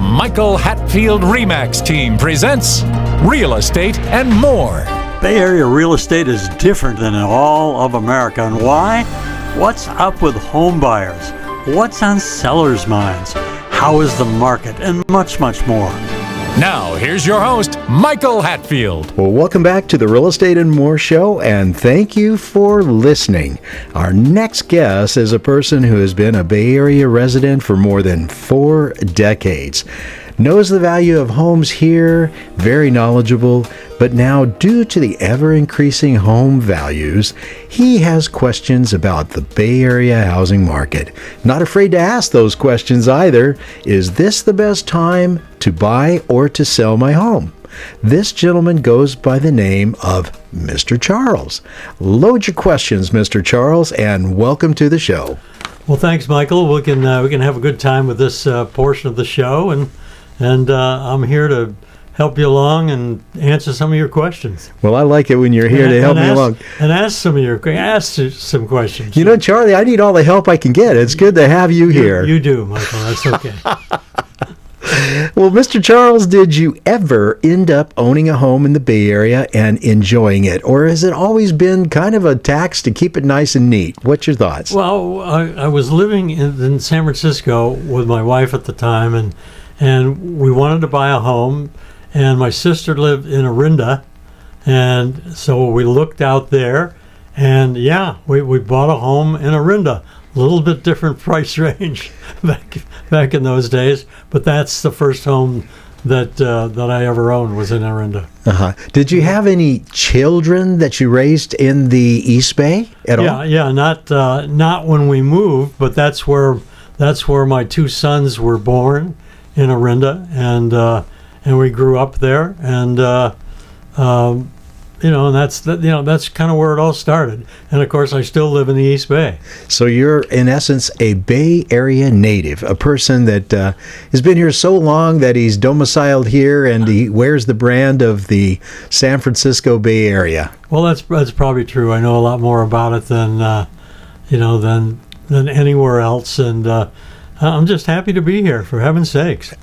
Michael Hatfield RE team presents Real Estate and More. Bay Area real estate is different than in all of America. And why? What's up with home buyers? What's on sellers' minds? How is the market? And much, much more. Now, here's your host, Michael Hatfield. Well, welcome back to the Real Estate and More show, and thank you for listening. Our next guest is a person who has been a Bay Area resident for more than 4 decades. Knows the value of homes here, very knowledgeable, but now due to the ever-increasing home values, he has questions about the Bay Area housing market. Not afraid to ask those questions either. Is this the best time to buy or to sell my home? This gentleman goes by the name of Mr. Charles. Load your questions, Mr. Charles, and welcome to the show. Well, thanks, Michael. We can have a good time with this portion of the show, and I'm here to help you along and answer some of your questions. Well, I like it when you're here to help me along. And ask some questions. You know, Charlie, I need all the help I can get. It's good to have you here. You do, Michael. That's okay. Well, Mr. Charles, did you ever end up owning a home in the Bay Area and enjoying it? Or has it always been kind of a tax to keep it nice and neat? What's your thoughts? Well, I was living in San Francisco with my wife at the time, and we wanted to buy a home, and my sister lived in Orinda, and so we looked out there, and we bought a home in Orinda. A little bit different price range back in those days, but that's the first home that I ever owned was in Orinda. Did you have any children that you raised in the East Bay at all? Yeah, not when we moved, but that's where my 2 sons were born, in Orinda, and we grew up there, and and that's kind of where it all started. And of course, I still live in the East Bay. So you're in essence a Bay Area native, a person that has been here so long that he's domiciled here and he wears the brand of the San Francisco Bay Area. Well, that's probably true. I know a lot more about it than anywhere else, and I'm just happy to be here, for heaven's sakes.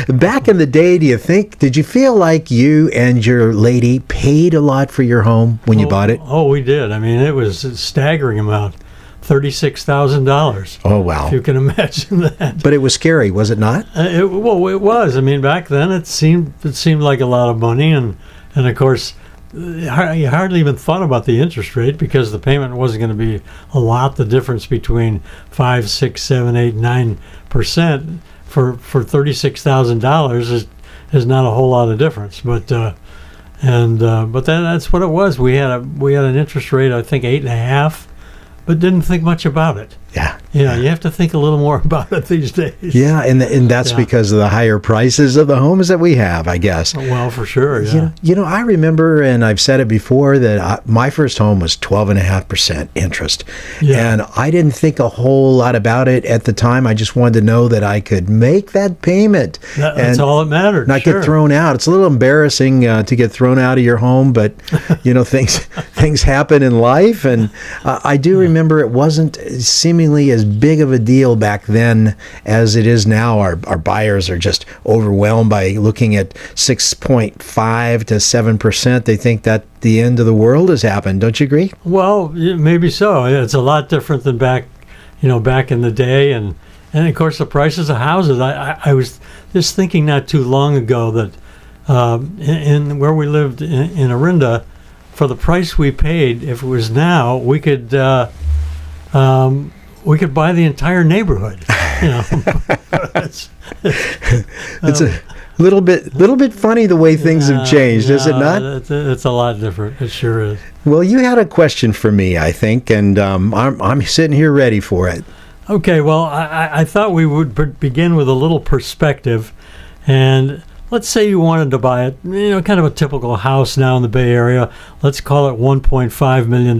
Back in the day, did you feel like you and your lady paid a lot for your home when you bought it? Oh, we did. I mean, it was a staggering amount. $36,000. Oh, wow. If you can imagine that. But it was scary, was it not? It was. I mean, back then it seemed like a lot of money, and of course, you hardly even thought about the interest rate because the payment wasn't going to be a lot. The difference between 5, 6, 7, 8, 9% for $36,000 is not a whole lot of difference. But then that's what it was. We had an interest rate, I think 8.5%, but didn't think much about it. Yeah, you have to think a little more about it these days. Yeah, and that's because of the higher prices of the homes that we have, I guess. Well, for sure, yeah. You know, I remember, and I've said it before, that my first home was 12.5% interest. Yeah. And I didn't think a whole lot about it at the time. I just wanted to know that I could make that payment. That's all that mattered. Not get thrown out. It's a little embarrassing to get thrown out of your home, but, things happen in life. And I do remember it wasn't seemingly as big of a deal back then as it is now. Our buyers are just overwhelmed by looking at 6.5 to 7%. They think that the end of the world has happened. Don't you agree? Well, maybe so. It's a lot different than back in the day, and of course the prices of houses. I was just thinking not too long ago that in where we lived in Orinda, for the price we paid, if it was now, we could buy the entire neighborhood. It's a little bit funny the way things have changed, is it not? It's a lot different. It sure is. Well, you had a question for me, I think, and I'm sitting here ready for it. Okay. Well, I thought we would begin with a little perspective, and let's say you wanted to buy it, kind of a typical house now in the Bay Area. Let's call it $1.5 million.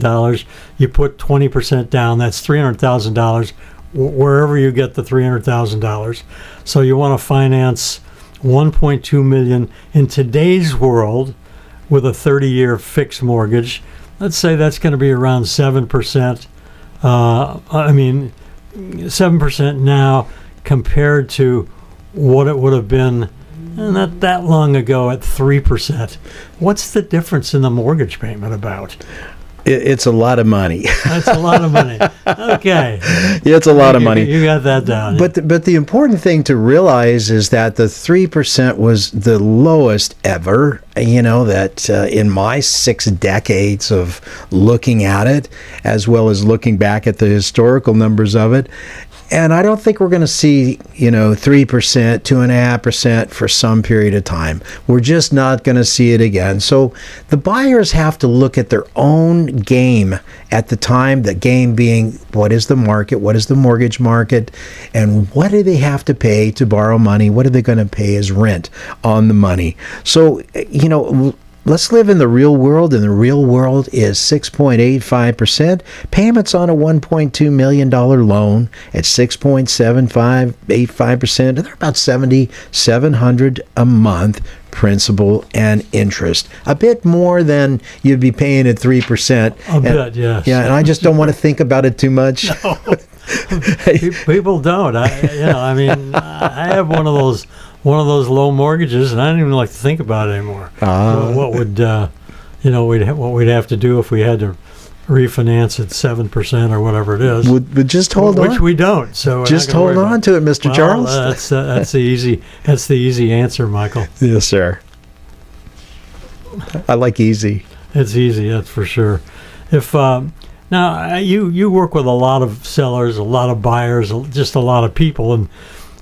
You put 20% down. That's $300,000, wherever you get the $300,000. So you want to finance $1.2 million in today's world with a 30-year fixed mortgage. Let's say that's going to be around 7%. 7% now compared to what it would have been not that long ago at 3%. What's the difference in the mortgage payment about? It's a lot of money. That's a lot of money. Okay. Yeah, it's a lot of money. You got that down. But the important thing to realize is that the 3% was the lowest ever. That in my 6 decades of looking at it, as well as looking back at the historical numbers of it. And I don't think we're going to see, 3%, 2.5% for some period of time. We're just not going to see it again. So the buyers have to look at their own game at the time, the game being what is the market, what is the mortgage market, and what do they have to pay to borrow money? What are they going to pay as rent on the money? So, let's live in the real world, and the real world is 6.85%. Payments on a $1.2 million loan at 6.7585%. They're about $7,700 a month, principal and interest. A bit more than you'd be paying at 3%. A bit, yes. Yeah, and I just don't want to think about it too much. No. People don't. I have one of those low mortgages, and I don't even like to think about it anymore. What would what we'd have to do if we had to refinance at 7% or whatever it is? Would just hold on, which we don't. So just hold on to it, Mr. Charles. That's the easy answer, Michael. Yes, sir. I like easy. It's easy, that's for sure. If now you work with a lot of sellers, a lot of buyers, just a lot of people, and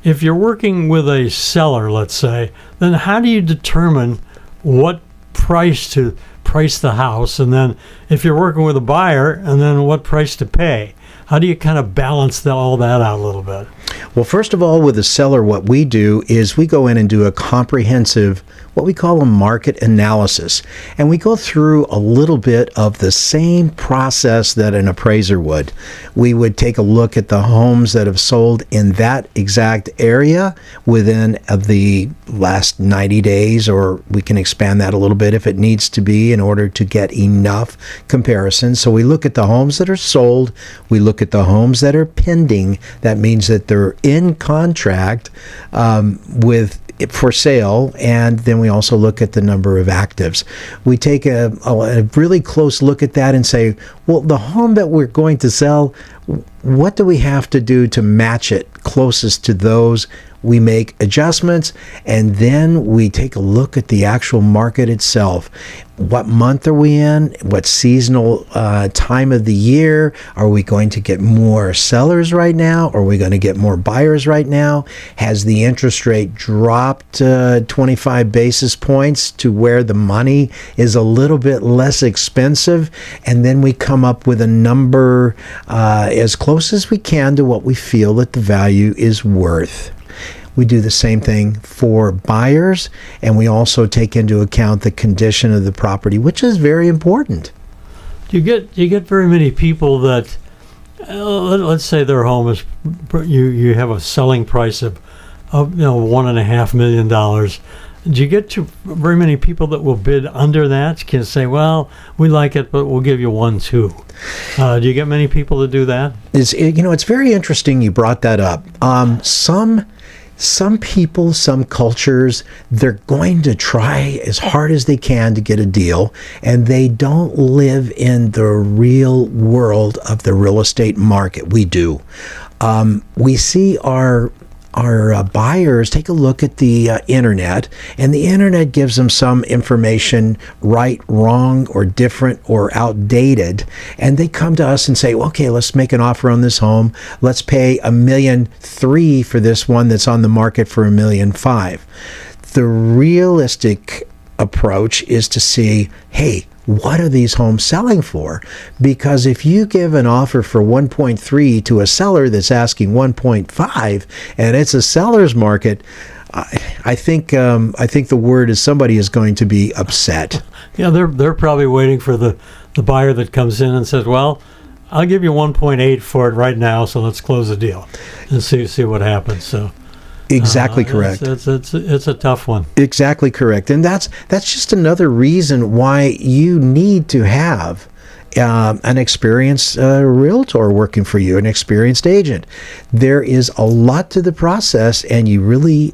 if you're working with a seller, let's say, then how do you determine what price to price the house? And then if you're working with a buyer, and then what price to pay? How do you kind of balance all that out a little bit? Well, first of all, with a seller, what we do is we go in and do a comprehensive, what we call a market analysis. And we go through a little bit of the same process that an appraiser would. We would take a look at the homes that have sold in that exact area within the last 90 days, or we can expand that a little bit if it needs to be in order to get enough comparisons. So we look at the homes that are sold, we look at the homes that are pending. That means that they're in contract for sale, and then we also look at the number of actives. We take a really close look at that and say, well, the home that we're going to sell, what do we have to do to match it closest to those? We make adjustments, and then we take a look at the actual market itself. What month are we in? What seasonal time of the year? Are we going to get more sellers right now? Are we going to get more buyers right now? Has the interest rate dropped 25 basis points to where the money is a little bit less expensive? And then we come up with a number as close as we can to what we feel that the value is worth. We do the same thing for buyers, and we also take into account the condition of the property, which is very important. Do you get very many people that, let's say their home is, you have a selling price of $1.5 million. Do you get to very many people that will bid under that? Can say, well, we like it, but we'll give you 1.2. Do you get many people that do that? It's very interesting you brought that up. Some people, some cultures, they're going to try as hard as they can to get a deal, and they don't live in the real world of the real estate market. We do. We see our buyers take a look at the internet, and the internet gives them some information right, wrong, or different, or outdated, and they come to us and say, okay, let's make an offer on this home. Let's pay $1.3 million for this one that's on the market for $1.5 million. The realistic approach is to see, hey, what are these homes selling for? Because if you give an offer for 1.3 to a seller that's asking 1.5, and it's a seller's market, I think the word is somebody is going to be upset. Yeah, they're probably waiting for the buyer that comes in and says, well, I'll give you 1.8 for it right now, so let's close the deal and see what happens. So. Exactly correct. It's a tough one. Exactly correct. And that's just another reason why you need to have an experienced realtor working for you, an experienced agent. There is a lot to the process, and you really,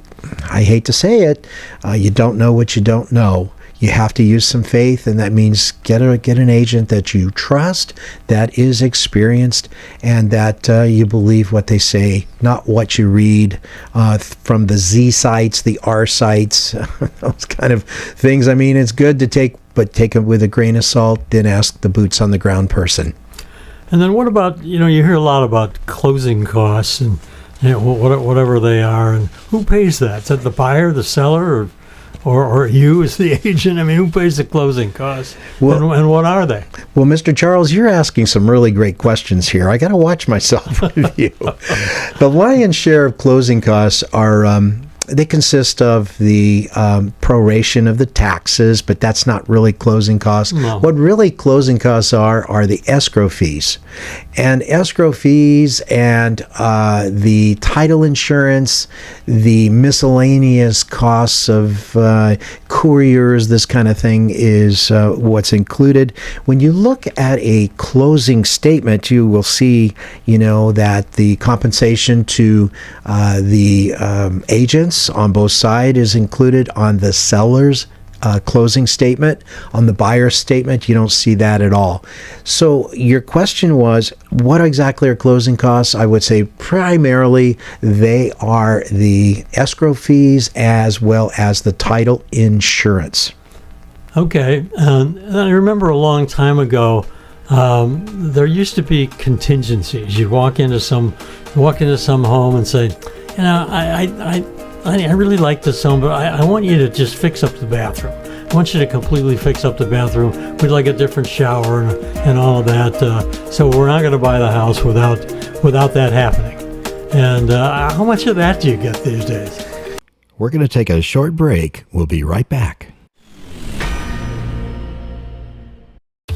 I hate to say it, you don't know what you don't know. You have to use some faith, and that means get an agent that you trust, that is experienced, and that you believe what they say, not what you read from the Z sites, the R sites, those kind of things. I mean, it's good to take it with a grain of salt, then ask the boots on the ground person. And then what about, you hear a lot about closing costs and whatever they are, and who pays that? Is that the buyer, the seller, or you as the agent? I mean, who pays the closing costs? Well, and what are they? Well, Mr. Charles, you're asking some really great questions here. I got to watch myself with you. The lion's share of closing costs are they consist of the proration of the taxes, but that's not really closing costs. No. What really closing costs are the escrow fees. And escrow fees and the title insurance, the miscellaneous costs of couriers, this kind of thing is what's included. When you look at a closing statement, you will see, that the compensation to the agents on both sides is included on the seller's closing statement. On the buyer's statement, you don't see that at all. So your question was, what exactly are closing costs? I would say primarily they are the escrow fees as well as the title insurance. Okay. I remember a long time ago, there used to be contingencies. You walk into some home and say, I really like this home, but I want you to just fix up the bathroom. I want you to completely fix up the bathroom. We'd like a different shower and all of that. So we're not going to buy the house without that happening. And how much of that do you get these days? We're going to take a short break. We'll be right back.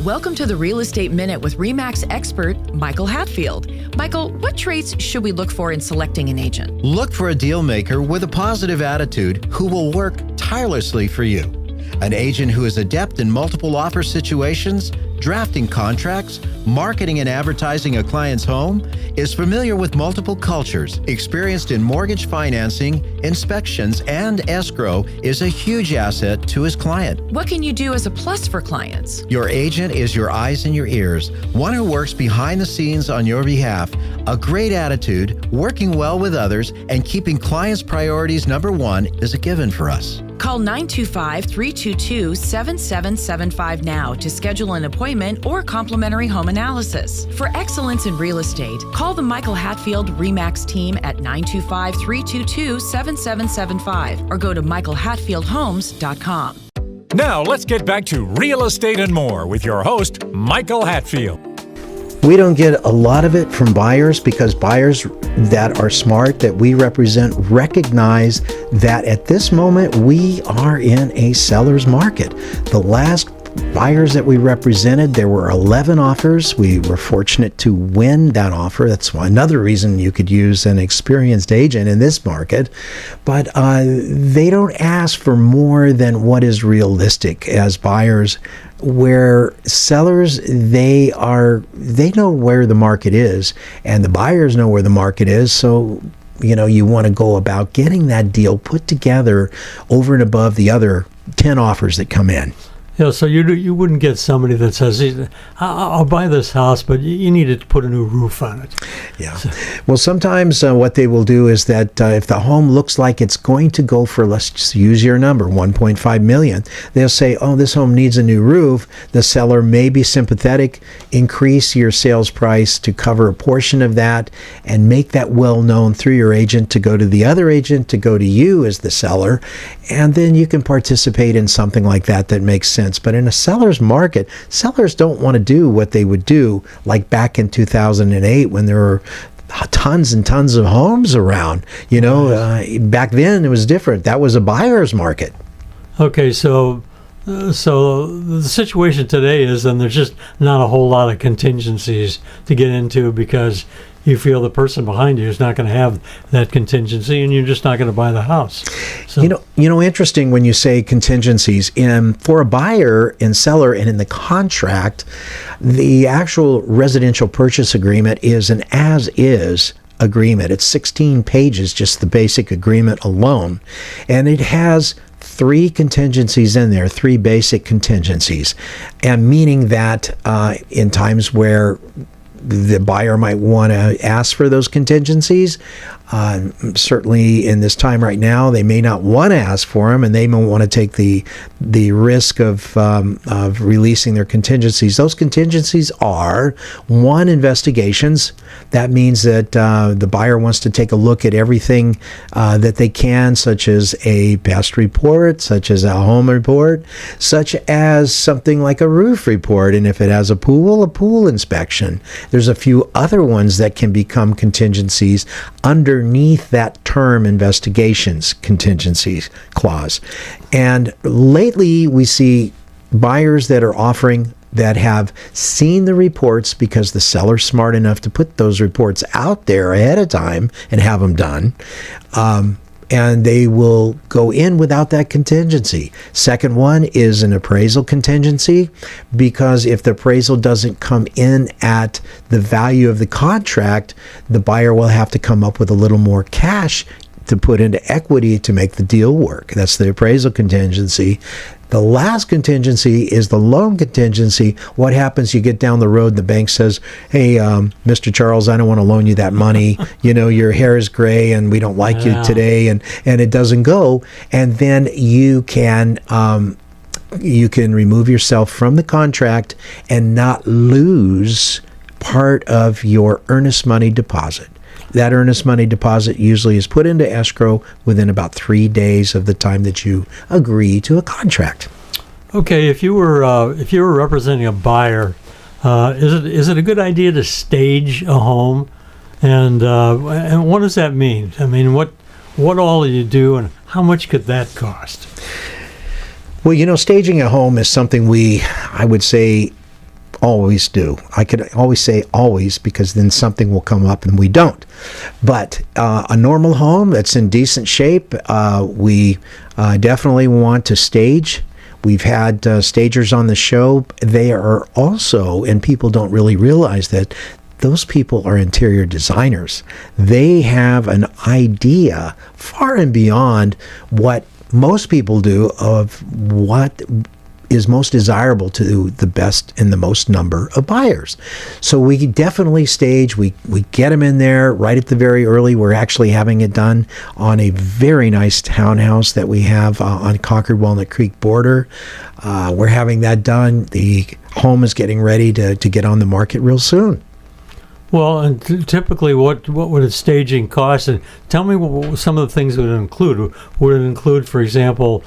Welcome to the Real Estate Minute with RE/MAX expert Michael Hatfield. Michael, what traits should we look for in selecting an agent? Look for a deal maker with a positive attitude who will work tirelessly for you. An agent who is adept in multiple offer situations, drafting contracts, marketing and advertising a client's home, is familiar with multiple cultures, experienced in mortgage financing, inspections, and escrow, is a huge asset to his client. What can you do as a plus for clients? Your agent is your eyes and your ears, one who works behind the scenes on your behalf, a great attitude, working well with others, and keeping clients' priorities number one is a given for us. Call 925-322-7775 now to schedule an appointment or complimentary home analysis. For excellence in real estate, call the Michael Hatfield RE/MAX team at 925-322-7775 or go to michaelhatfieldhomes.com. Now let's get back to Real Estate and More with your host, Michael Hatfield. We don't get a lot of it from buyers because buyers that are smart, that we represent, recognize that at this moment we are in a seller's market. The last buyers that we represented, there were 11 offers. We were fortunate to win that offer. That's another reason you could use an experienced agent in this market. But they don't ask for more than what is realistic as buyers. Where sellers, they know where the market is, and the buyers know where the market is. So you want to go about getting that deal put together over and above the other 10 offers that come in. Yeah, so you wouldn't get somebody that says, I'll buy this house, but you need to put a new roof on it. Yeah. So. Well, sometimes what they will do is that if the home looks like it's going to go for, let's just use your number, $1.5 million, they'll say, oh, this home needs a new roof. The seller may be sympathetic, increase your sales price to cover a portion of that, and make that well known through your agent to go to the other agent, to go to you as the seller, and then you can participate in something like that makes sense. But in a seller's market, sellers don't want to do what they would do like back in 2008 when there were tons and tons of homes around. Back then it was different. That was a buyer's market. Okay, so the situation today is then there's just not a whole lot of contingencies to get into because you feel the person behind you is not going to have that contingency, and you're just not going to buy the house. So, Interesting when you say contingencies. For a buyer and seller, and in the contract, the actual residential purchase agreement is an as-is agreement. It's 16 pages, just the basic agreement alone, and it has 3 contingencies in there, 3 basic contingencies, and meaning that in times where the buyer might want to ask for those contingencies, certainly in this time right now, they may not want to ask for them, and they may want to take the risk of releasing their contingencies. Those contingencies are: 1, investigations. That means that the buyer wants to take a look at everything that they can, such as a pest report, such as a home report, such as something like a roof report, and if it has a pool inspection. There's a few other ones that can become contingencies underneath that term investigations contingencies clause. And lately we see buyers that are offering that have seen the reports because the seller's smart enough to put those reports out there ahead of time and have them done. And they will go in without that contingency. Second one is an appraisal contingency, because if the appraisal doesn't come in at the value of the contract, the buyer will have to come up with a little more cash to put into equity to make the deal work. That's the appraisal contingency. The last contingency is the loan contingency. What happens? You get down the road, the bank says, hey, Mr. Charles, I don't want to loan you that money. Your hair is gray and we don't like you today, and it doesn't go. And then you can remove yourself from the contract and not lose part of your earnest money deposit. That earnest money deposit usually is put into escrow within about 3 days of the time that you agree to a contract. Okay, if you were representing a buyer, is it a good idea to stage a home, and what does that mean? I mean, what all do you do, and how much could that cost? Well, staging a home is something I would say, always do. I could always say always, because then something will come up and we don't. But a normal home that's in decent shape, we definitely want to stage. We've had stagers on the show. They are also, and people don't really realize that, those people are interior designers. They have an idea far and beyond what most people do of what is most desirable to the best and the most number of buyers. So we definitely stage. We get them in there right at the very early. We're actually having it done on a very nice townhouse that we have on Concord Walnut Creek border. We're having that done. The home is getting ready to get on the market real soon. Well, and typically, what would a staging cost? And tell me what some of the things it would include. Would it include, for example,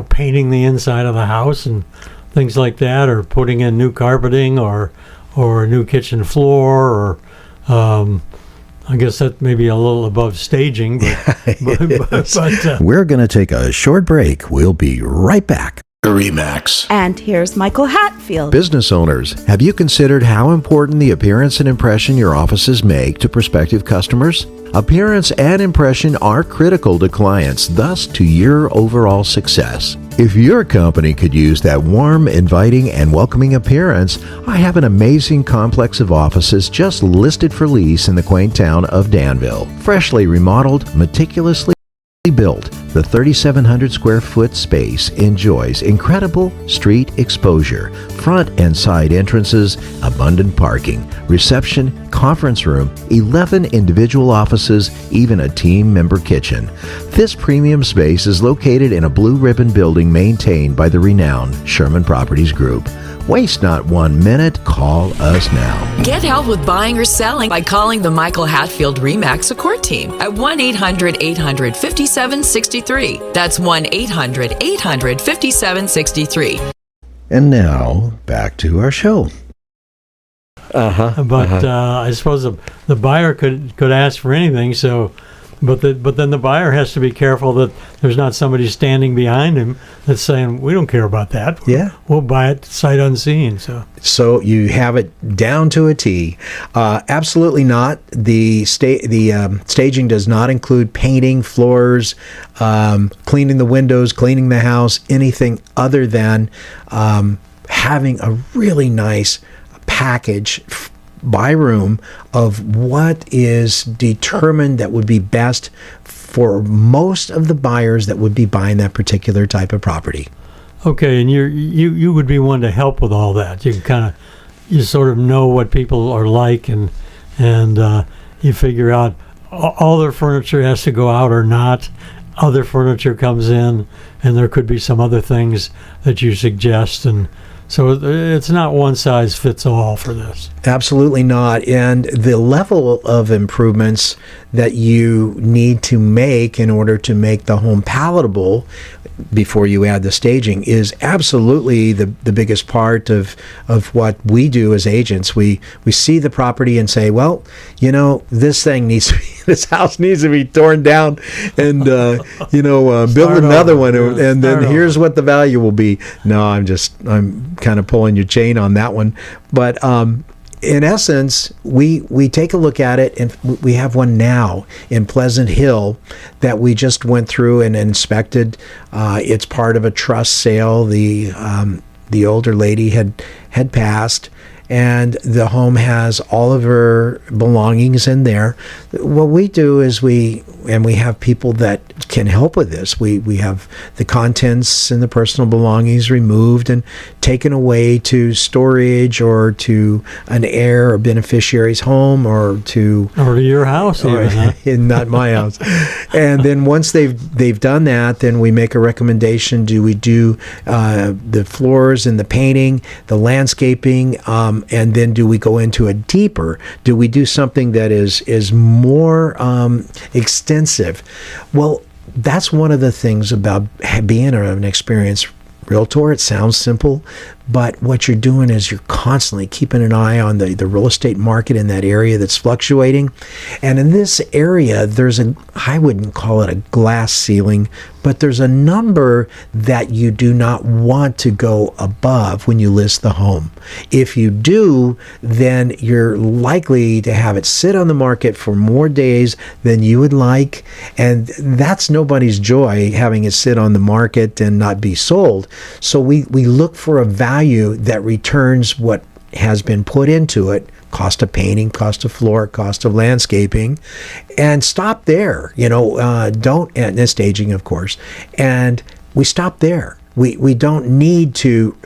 painting the inside of the house and things like that, or putting in new carpeting, or a new kitchen floor, or I guess that may be a little above staging. But we're going to take a short break. We'll be right back. RE/MAX. And here's Michael Hatfield. Business owners, have you considered how important the appearance and impression your offices make to prospective customers? Appearance and impression are critical to clients, thus to your overall success. If your company could use that warm, inviting, and welcoming appearance, I have an amazing complex of offices just listed for lease in the quaint town of Danville. Freshly remodeled, meticulously built, the 3,700 square foot space enjoys incredible street exposure, front and side entrances, abundant parking, reception, conference room, 11 individual offices, even a team member kitchen. This premium space is located in a blue ribbon building maintained by the renowned Sherman Properties Group. Waste not 1 minute. Call us now. Get help with buying or selling by calling the Michael Hatfield RE/MAX support team at 1-800-800-5763. That's 1-800-800-5763. And now, back to our show. I suppose the buyer could ask for anything. So But then the buyer has to be careful that there's not somebody standing behind him that's saying, we don't care about that. Yeah. We'll buy it sight unseen. So you have it down to a T. Absolutely not. The staging does not include painting floors, cleaning the windows, cleaning the house, anything other than having a really nice package by room of what is determined that would be best for most of the buyers that would be buying that particular type of property. Okay, and you would be one to help with all that. You can you sort of know what people are like, and you figure out all their furniture has to go out or not. Other furniture comes in, and there could be some other things that you suggest, and so it's not one size fits all for this. Absolutely not. And the level of improvements that you need to make in order to make the home palatable before you add the staging is absolutely the biggest part of what we do as agents. We see the property and say, well, this thing this house needs to be torn down and build another one, and then here's what the value will be. No, I'm kind of pulling your chain on that one, but in essence, we take a look at it, and we have one now in Pleasant Hill that we just went through and inspected. It's part of a trust sale. The older lady had passed, and the home has all of her belongings in there. What we do is we have people that can help with this. We have the contents and the personal belongings removed and taken away to storage or to an heir or beneficiary's home or to your house, not my house. And then once they've done that, then we make a recommendation. Do we do the floors and the painting, the landscaping, and then do we go into a deeper? Do we do something that is more extensive? Well, that's one of the things about being an experienced realtor. It sounds simple, but what you're doing is you're constantly keeping an eye on the real estate market in that area that's fluctuating. And in this area, I wouldn't call it a glass ceiling, but there's a number that you do not want to go above when you list the home. If you do, then you're likely to have it sit on the market for more days than you would like, and that's nobody's joy, having it sit on the market and not be sold. So we look for a value that returns what has been put into it, cost of painting, cost of floor, cost of landscaping, and stop there. And staging, of course, and we stop there. We don't need to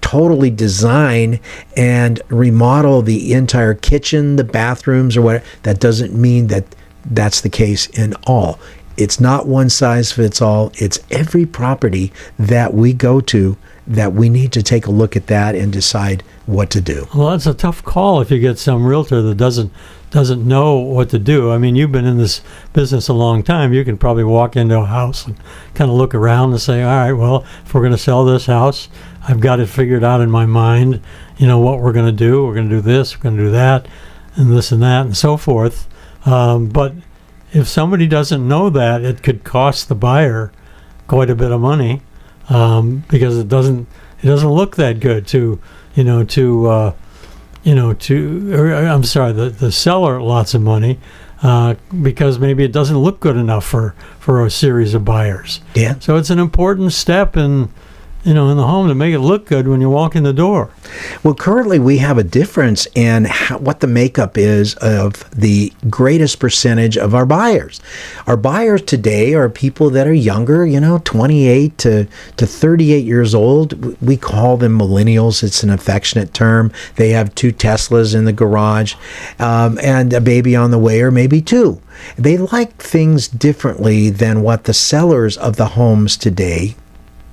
totally design and remodel the entire kitchen, the bathrooms, or whatever. That doesn't mean that that's the case in all. It's not one size fits all. It's every property that we go to that we need to take a look at that and decide what to do. Well, that's a tough call if you get some realtor that doesn't know what to do. I mean, you've been in this business a long time. You can probably walk into a house and kind of look around and say, all right, well, if we're going to sell this house, I've got it figured out in my mind, what we're going to do. We're going to do this, we're going to do that, and this and that, and so forth. But if somebody doesn't know that, it could cost the buyer quite a bit of money, because it doesn't look that good to the seller lots of money, because maybe it doesn't look good enough for a series of buyers. Yeah. So it's an important step in the home to make it look good when you walk in the door. Well, currently we have a difference in what the makeup is of the greatest percentage of our buyers. Our buyers today are people that are younger, 28 to 38 years old. We call them millennials. It's an affectionate term. They have 2 Teslas in the garage, and a baby on the way, or maybe 2. They like things differently than what the sellers of the homes today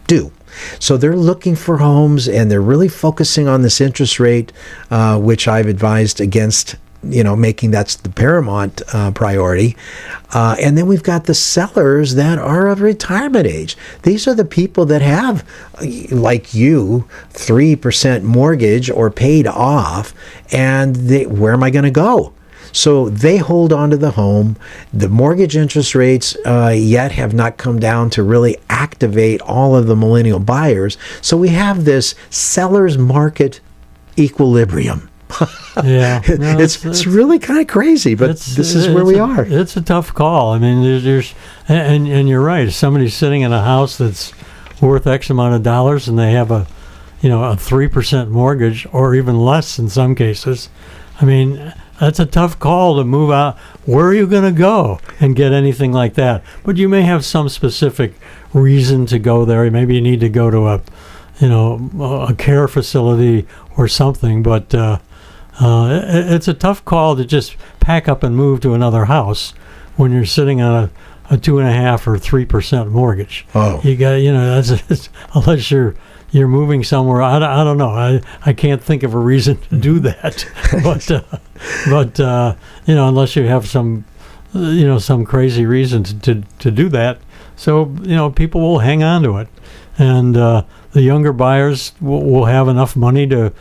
do. So they're looking for homes, and they're really focusing on this interest rate, which I've advised against, making that's the paramount priority. And then we've got the sellers that are of retirement age. These are the people that have, like you, 3% mortgage or paid off, and where am I going to go? So they hold on to the home. The mortgage interest rates yet have not come down to really activate all of the millennial buyers. So we have this seller's market equilibrium. Yeah, no, it's really kind of crazy, but this is where we are. It's a tough call. I mean, there's and you're right. If somebody's sitting in a house that's worth X amount of dollars and they have a 3% mortgage or even less in some cases, I mean, that's a tough call to move out. Where are you going to go and get anything like that? But you may have some specific reason to go there. Maybe you need to go to a care facility or something, but it's a tough call to just pack up and move to another house when you're sitting on a 2.5% or 3% mortgage. Oh, you got that's unless you're moving somewhere. I don't know. I can't think of a reason to do that. but unless you have some crazy reason to do that. So people will hang on to it, and the younger buyers will have enough money to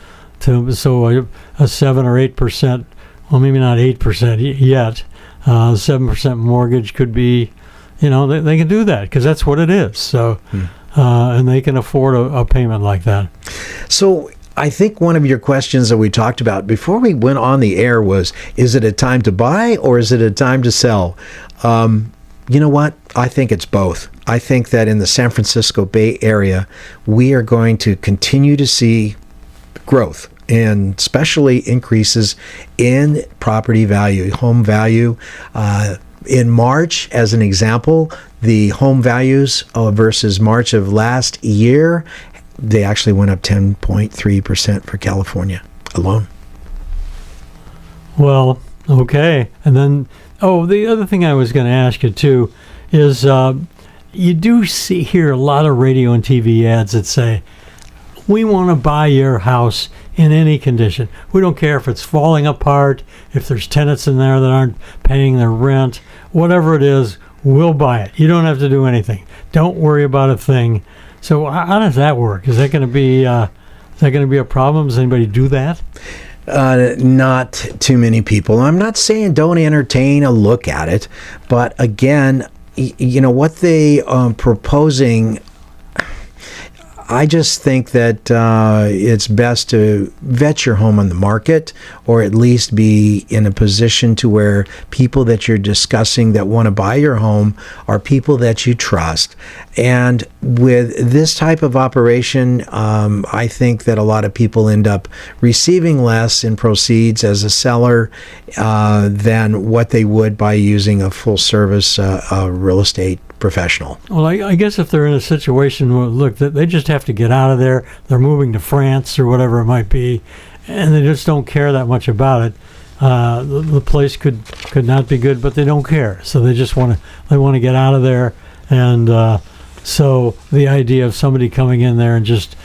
so a 7 or 8%, well, maybe not 8% yet, 7% mortgage could be, they can do that because that's what it is. So, and they can afford a payment like that. So I think one of your questions that we talked about before we went on the air was, is it a time to buy or is it a time to sell? You know what? I think it's both. I think that in the San Francisco Bay Area, we are going to continue to see growth, and especially increases in property value, home value. In March, as an example, the home values versus March of last year, they actually went up 10.3% for California alone. Well, okay. And then, the other thing I was going to ask you too is you do hear a lot of radio and TV ads that say, we want to buy your house in any condition. We don't care if it's falling apart, if there's tenants in there that aren't paying their rent, whatever it is, we'll buy it. You don't have to do anything. Don't worry about a thing. So how does that work? Is that going to be a problem? Does anybody do that? Not too many people. I'm not saying don't entertain a look at it, but again, what they proposing, I just think that it's best to vet your home on the market, or at least be in a position to where people that you're discussing that want to buy your home are people that you trust. And with this type of operation, I think that a lot of people end up receiving less in proceeds as a seller than what they would by using a full service real estate professional. Well, I guess if they're in a situation where, look, they just have to get out of there, they're moving to France or whatever it might be, and they just don't care that much about it. The place could not be good, but they don't care. So they just want to get out of there, and so the idea of somebody coming in there and just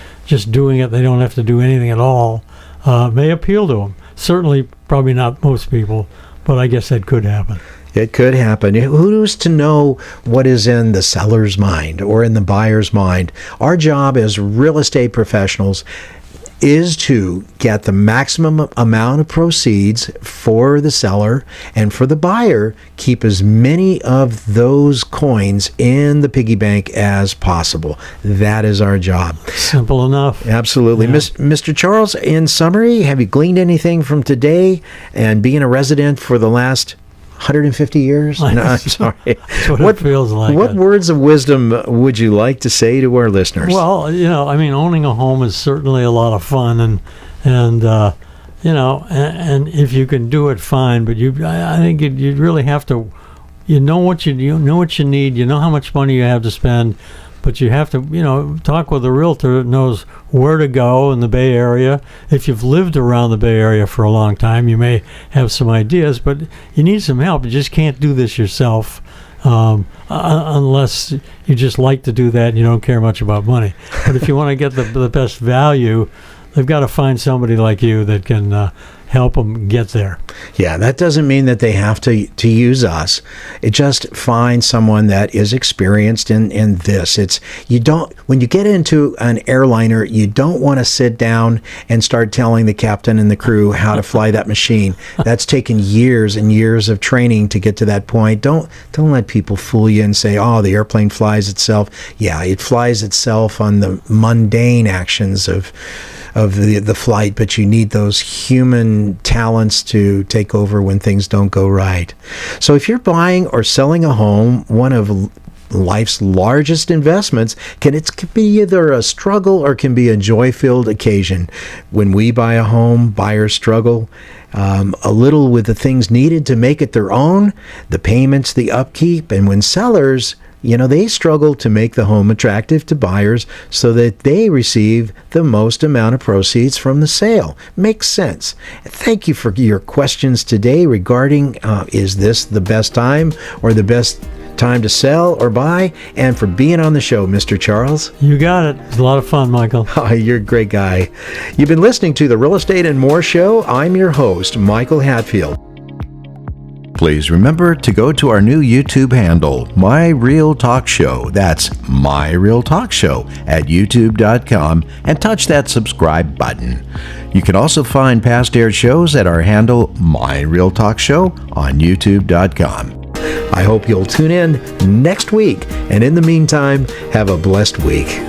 doing it, they don't have to do anything at all, may appeal to them. Certainly, probably not most people, but I guess that could happen. It could happen. Who's to know what is in the seller's mind or in the buyer's mind? Our job as real estate professionals is to get the maximum amount of proceeds for the seller, and for the buyer, keep as many of those coins in the piggy bank as possible. That is our job. Simple enough. Absolutely. Yeah. Mr. Charles, in summary, have you gleaned anything from today and being a resident for the last 150 years? No, I'm sorry. That's what it feels like. What words of wisdom would you like to say to our listeners? Well, owning a home is certainly a lot of fun, and if you can do it, fine. But I think you really have to, know what you need. You know how much money you have to spend, but you have to, talk with a realtor that knows where to go in the Bay Area. If you've lived around the Bay Area for a long time, you may have some ideas, but you need some help. You just can't do this yourself unless you just like to do that and you don't care much about money. But if you want to get the best value, they've got to find somebody like you that can help them get there. Yeah, that doesn't mean that they have to use us. It just find someone that is experienced in this. When you get into an airliner, you don't want to sit down and start telling the captain and the crew how to fly that machine. That's taken years and years of training to get to that point. Don't let people fool you and say, oh, the airplane flies itself. Yeah, it flies itself on the mundane actions of the flight, but you need those human talents to take over when things don't go right. So if you're buying or selling a home, one of life's largest investments, it can be either a struggle or can be a joy-filled occasion. When we buy a home, buyers struggle a little with the things needed to make it their own, the payments, the upkeep, and when sellers, they struggle to make the home attractive to buyers so that they receive the most amount of proceeds from the sale. Makes sense. Thank you for your questions today regarding is this the best time or the best time to sell or buy, and for being on the show, Mr. Charles. You got it. It's a lot of fun, Michael. Oh, you're a great guy. You've been listening to the Real Estate and More Show. I'm your host, Michael Hatfield. Please remember to go to our new YouTube handle, My Real Talk Show. That's My Real Talk Show at youtube.com, and touch that subscribe button. You can also find past aired shows at our handle, My Real Talk Show, on youtube.com. I hope you'll tune in next week, and in the meantime, have a blessed week.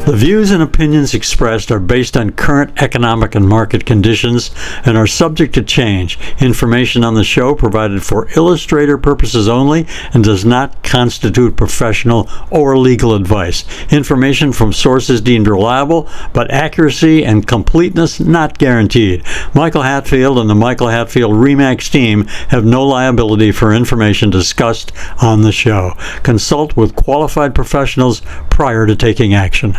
The views and opinions expressed are based on current economic and market conditions and are subject to change. Information on the show provided for illustrator purposes only and does not constitute professional or legal advice. Information from sources deemed reliable, but accuracy and completeness not guaranteed. Michael Hatfield and the Michael Hatfield RE/MAX team have no liability for information discussed on the show. Consult with qualified professionals prior to taking action.